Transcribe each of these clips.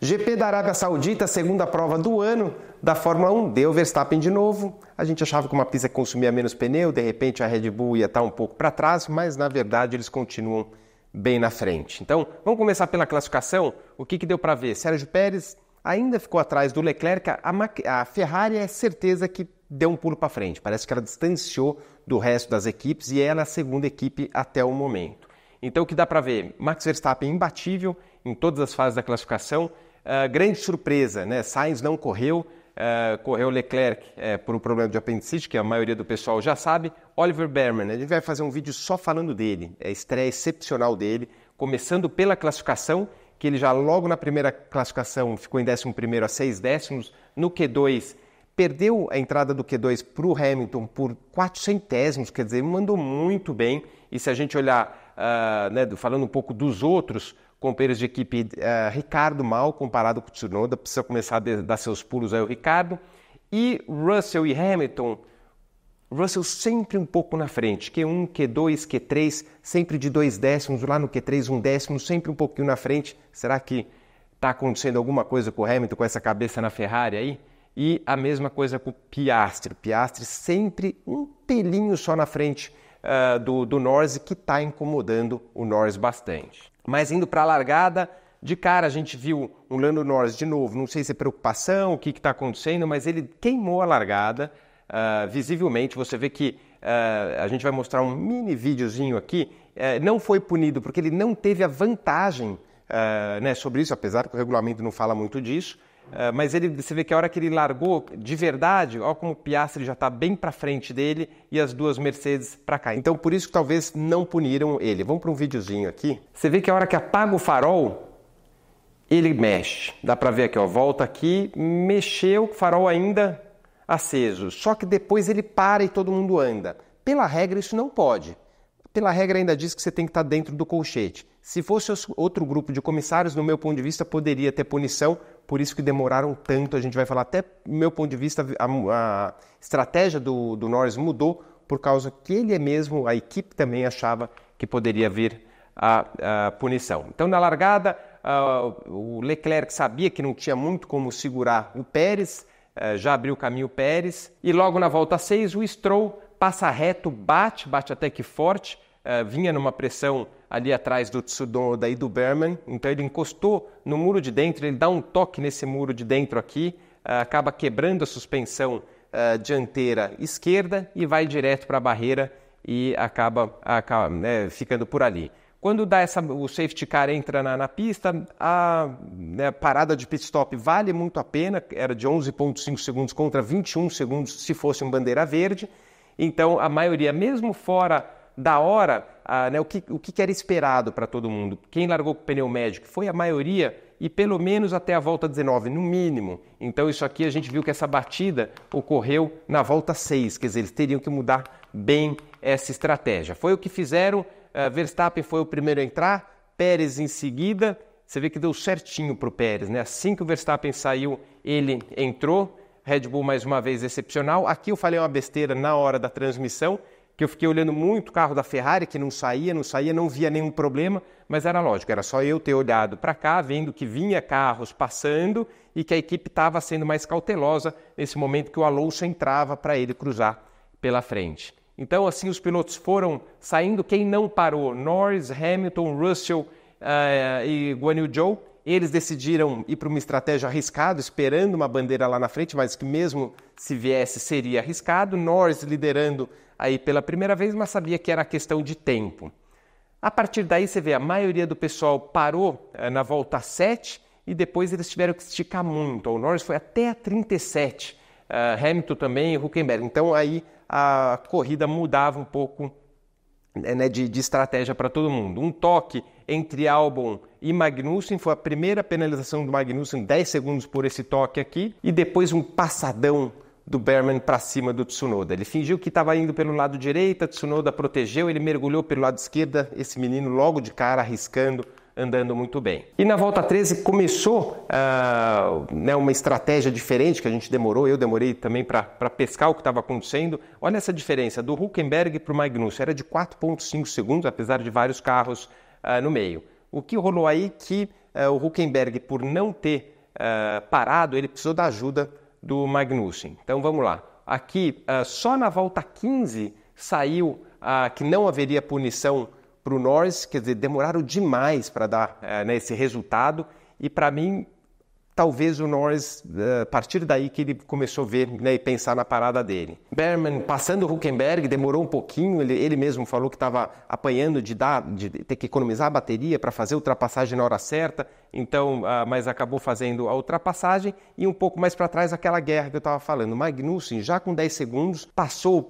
GP da Arábia Saudita, segunda prova do ano da Fórmula 1, deu Verstappen de novo. A gente achava que uma pista consumia menos pneu, de repente a Red Bull ia estar um pouco para trás, mas na verdade eles continuam bem na frente. Então, vamos começar pela classificação. O que deu para ver? Sérgio Pérez ainda ficou atrás do Leclerc. A Ferrari é certeza que deu um pulo para frente. Parece que ela distanciou do resto das equipes e ela é a segunda equipe até o momento. Então, o que dá para ver? Max Verstappen imbatível em todas as fases da classificação. Grande surpresa, né? Sainz não correu, correu Leclerc por um problema de apendicite, que a maioria do pessoal já sabe. Oliver Bearman, a gente vai fazer um vídeo só falando dele, a estreia excepcional dele, começando pela classificação, que ele já logo na primeira classificação ficou em 11º a 6 décimos, no Q2 perdeu a entrada do Q2 para o Hamilton por 4 centésimos, quer dizer, mandou muito bem. E se a gente olhar, falando um pouco dos outros companheiros de equipe, Ricardo mal comparado com o Tsunoda, precisa começar a dar seus pulos aí o Ricardo. E Russell e Hamilton, Russell sempre um pouco na frente, Q1, Q2, Q3, sempre de 2 décimos, lá no Q3 1 décimo, sempre um pouquinho na frente. Será que está acontecendo alguma coisa com o Hamilton, com essa cabeça na Ferrari aí? E a mesma coisa com o Piastri. Piastri sempre um pelinho só na frente do Norris, que está incomodando o Norris bastante. Mas indo para a largada, de cara a gente viu um Lando Norris de novo, não sei se é preocupação, o que está acontecendo, mas ele queimou a largada, visivelmente. Você vê que a gente vai mostrar um mini videozinho aqui, não foi punido porque ele não teve a vantagem sobre isso, apesar que o regulamento não fala muito disso. Mas você vê que a hora que ele largou, de verdade, olha como o Piastri já está bem para frente dele e as duas Mercedes para cá. Então, por isso que talvez não puniram ele. Vamos para um videozinho aqui. Você vê que a hora que apaga o farol, ele mexe. Dá para ver aqui, ó, volta aqui, mexeu, o farol ainda aceso. Só que depois ele para e todo mundo anda. Pela regra, isso não pode. Pela regra ainda diz que você tem que estar dentro do colchete. Se fosse outro grupo de comissários, no meu ponto de vista, poderia ter punição, por isso que demoraram tanto. A gente vai falar, até do meu ponto de vista, a estratégia do Norris mudou, por causa que ele mesmo, a equipe também achava que poderia vir a punição. Então, na largada, o Leclerc sabia que não tinha muito como segurar o Pérez, já abriu o caminho o Pérez, e logo na volta 6, o Stroll passa reto, bate até que forte, vinha numa pressão ali atrás do Tsunoda e do Bearman, então ele encostou no muro de dentro, ele dá um toque nesse muro de dentro aqui, acaba quebrando a suspensão dianteira esquerda e vai direto para a barreira e acaba ficando por ali. Quando dá o safety car entra na pista, a parada de pit stop vale muito a pena, era de 11,5 segundos contra 21 segundos se fosse um bandeira verde. Então, a maioria, mesmo fora da hora, o que era esperado para todo mundo? Quem largou com o pneu médio foi a maioria e pelo menos até a volta 19, no mínimo. Então, isso aqui a gente viu que essa batida ocorreu na volta 6, quer dizer, eles teriam que mudar bem essa estratégia. Foi o que fizeram, Verstappen foi o primeiro a entrar, Pérez em seguida. Você vê que deu certinho para o Pérez, né? Assim que o Verstappen saiu, ele entrou. Red Bull mais uma vez excepcional. Aqui eu falei uma besteira na hora da transmissão, que eu fiquei olhando muito o carro da Ferrari, que não saía, não via nenhum problema, mas era lógico, era só eu ter olhado para cá, vendo que vinha carros passando e que a equipe estava sendo mais cautelosa nesse momento que o Alonso entrava para ele cruzar pela frente. Então, assim, os pilotos foram saindo. Quem não parou? Norris, Hamilton, Russell e Guan Yu Zhou. Eles decidiram ir para uma estratégia arriscada, esperando uma bandeira lá na frente, mas que mesmo se viesse seria arriscado. Norris liderando aí pela primeira vez, mas sabia que era questão de tempo. A partir daí você vê, a maioria do pessoal parou na volta 7 e depois eles tiveram que esticar muito. O Norris foi até a 37, Hamilton também e Hülkenberg. Então aí a corrida mudava um pouco de estratégia para todo mundo. Um toque entre Albon e Magnussen, foi a primeira penalização do Magnussen, 10 segundos por esse toque aqui, e depois um passadão do Bearman para cima do Tsunoda. Ele fingiu que estava indo pelo lado direito, Tsunoda protegeu, ele mergulhou pelo lado esquerdo, esse menino logo de cara arriscando, andando muito bem. E na volta 13 começou uma estratégia diferente, que a gente eu demorei também para pescar o que estava acontecendo. Olha essa diferença do Hülkenberg para o Magnussen, era de 4,5 segundos, apesar de vários carros no meio. O que rolou aí que o Hülkenberg, por não ter parado, ele precisou da ajuda do Magnussen. Então vamos lá. Aqui, só na volta 15 saiu que não haveria punição para o Norris, quer dizer, demoraram demais para dar esse resultado, e para mim, talvez o Norris, a partir daí que ele começou a ver, né, e pensar na parada dele. Berman, passando o Hülkenberg, demorou um pouquinho, ele mesmo falou que estava apanhando de ter que economizar a bateria para fazer a ultrapassagem na hora certa, então, mas acabou fazendo a ultrapassagem, e um pouco mais para trás aquela guerra que eu estava falando. Magnussen, já com 10 segundos,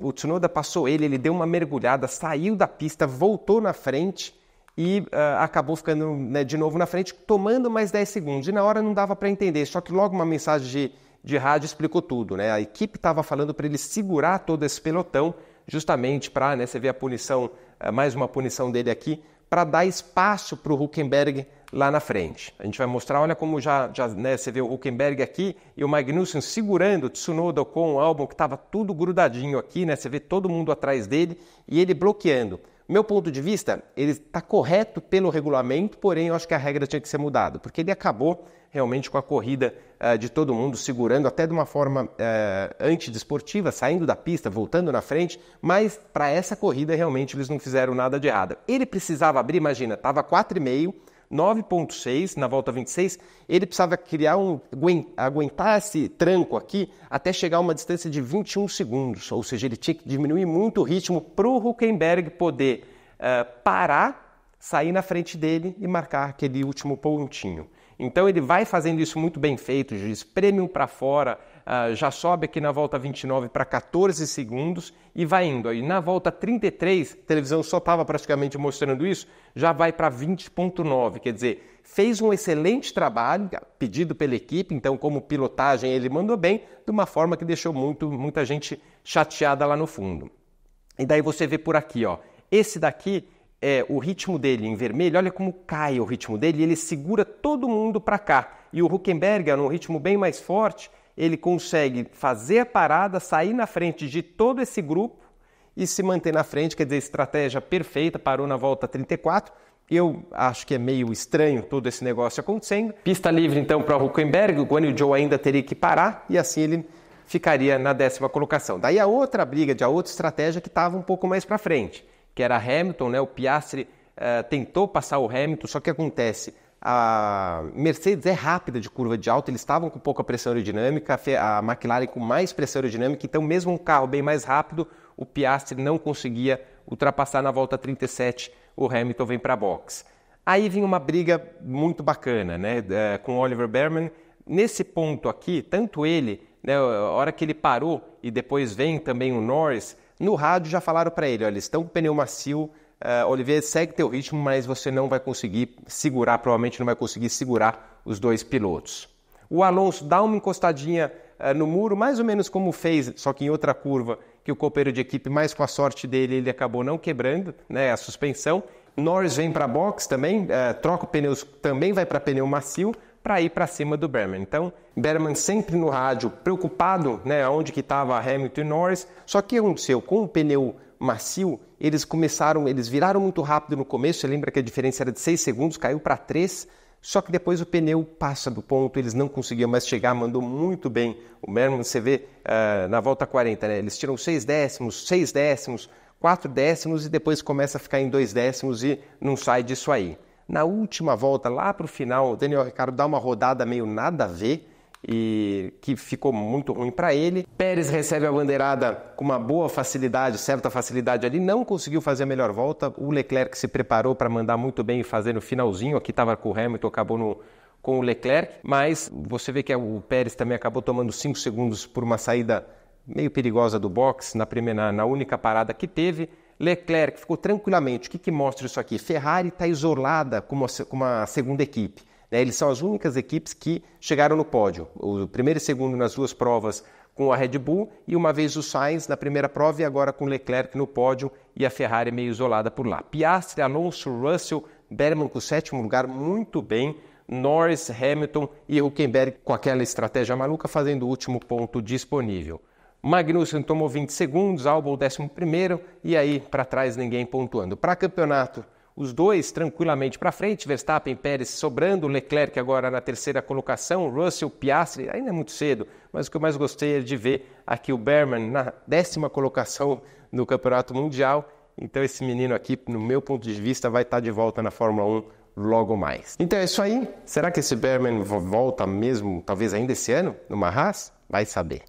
o Tsunoda passou ele deu uma mergulhada, saiu da pista, voltou na frente, e acabou ficando, né, de novo na frente, tomando mais 10 segundos. E na hora não dava para entender, só que logo uma mensagem de rádio explicou tudo, né? A equipe estava falando para ele segurar todo esse pelotão, justamente para, né, você vê a punição, mais uma punição dele aqui, para dar espaço para o Hülkenberg lá na frente. A gente vai mostrar, olha como já né, você vê o Hülkenberg aqui e o Magnussen segurando o Tsunoda com o Albon, que estava tudo grudadinho aqui, né? Você vê todo mundo atrás dele e ele bloqueando. Meu ponto de vista, ele está correto pelo regulamento, porém eu acho que a regra tinha que ser mudada, porque ele acabou realmente com a corrida de todo mundo, segurando até de uma forma antidesportiva, saindo da pista, voltando na frente, mas para essa corrida realmente eles não fizeram nada de errado. Ele precisava abrir, imagina, estava 4,5, 9,6 na volta 26, ele precisava aguentar esse tranco aqui até chegar a uma distância de 21 segundos, ou seja, ele tinha que diminuir muito o ritmo para o Hülkenberg poder parar, sair na frente dele e marcar aquele último pontinho. Então ele vai fazendo isso muito bem feito, espreme um para fora, já sobe aqui na volta 29 para 14 segundos e vai indo. Aí na volta 33, a televisão só estava praticamente mostrando isso, já vai para 20,9, quer dizer, fez um excelente trabalho, pedido pela equipe, então como pilotagem ele mandou bem, de uma forma que deixou muita gente chateada lá no fundo. E daí você vê por aqui, ó, esse daqui é o ritmo dele em vermelho, olha como cai o ritmo dele, e ele segura todo mundo para cá. E o Hülkenberg, num ritmo bem mais forte, ele consegue fazer a parada, sair na frente de todo esse grupo e se manter na frente, quer dizer, estratégia perfeita, parou na volta 34. Eu acho que é meio estranho todo esse negócio acontecendo. Pista livre então para o Hülkenberg, o Guan Yu Zhou ainda teria que parar e assim ele ficaria na 10ª colocação. Daí a outra briga, a outra estratégia que estava um pouco mais para frente, que era Hamilton, né? O Piastri tentou passar o Hamilton, só que acontece, a Mercedes é rápida de curva de alta, eles estavam com pouca pressão aerodinâmica, a McLaren com mais pressão aerodinâmica, então mesmo um carro bem mais rápido, o Piastri não conseguia ultrapassar na volta 37, o Hamilton vem para a box. Aí vinha uma briga muito bacana, né? Com o Oliver Bearman. Nesse ponto aqui, tanto ele, né, a hora que ele parou e depois vem também o Norris, no rádio já falaram para ele, olha, eles estão com pneu macio, Olivier, segue teu ritmo, mas você não vai conseguir segurar, provavelmente não vai conseguir segurar os dois pilotos. O Alonso dá uma encostadinha no muro, mais ou menos como fez, só que em outra curva, que o companheiro de equipe, mas com a sorte dele, ele acabou não quebrando, né, a suspensão. Norris vem para a box também, troca os pneus, também vai para pneu macio, para ir para cima do Bearman. Então, Bearman sempre no rádio, preocupado, né, onde que estava Hamilton e Norris. Só que o que aconteceu? Com o pneu macio, eles viraram muito rápido no começo, você lembra que a diferença era de 6 segundos, caiu para 3, só que depois o pneu passa do ponto, eles não conseguiam mais chegar, mandou muito bem. O Bearman, você vê na volta 40, né, eles tiram 6 décimos, 6 décimos, 4 décimos e depois começa a ficar em 2 décimos e não sai disso aí. Na última volta, lá para o final, o Daniel Ricciardo dá uma rodada meio nada a ver e que ficou muito ruim para ele. Pérez recebe a bandeirada com uma boa facilidade, certa facilidade ali, não conseguiu fazer a melhor volta. O Leclerc se preparou para mandar muito bem e fazer no finalzinho, aqui estava com o Hamilton, acabou com o Leclerc, mas você vê que o Pérez também acabou tomando 5 segundos por uma saída meio perigosa do box, na única parada que teve. Leclerc ficou tranquilamente. O que mostra isso aqui? Ferrari está isolada como uma segunda equipe. Né? Eles são as únicas equipes que chegaram no pódio. O primeiro e segundo nas duas provas com a Red Bull e uma vez o Sainz na primeira prova e agora com o Leclerc no pódio e a Ferrari meio isolada por lá. Piastri, Alonso, Russell, Bearman com o 7º lugar, muito bem. Norris, Hamilton e Hülkenberg com aquela estratégia maluca fazendo o último ponto disponível. Magnussen tomou 20 segundos, Albon 11º e aí para trás ninguém pontuando. Para campeonato, os dois tranquilamente para frente, Verstappen e Pérez sobrando, Leclerc agora na terceira colocação, Russell, Piastri, ainda é muito cedo, mas o que eu mais gostei é de ver aqui o Berman na 10ª colocação no Campeonato Mundial. Então esse menino aqui, no meu ponto de vista, vai estar de volta na Fórmula 1 logo mais. Então é isso aí. Será que esse Berman volta mesmo, talvez ainda esse ano, numa Haas? Vai saber.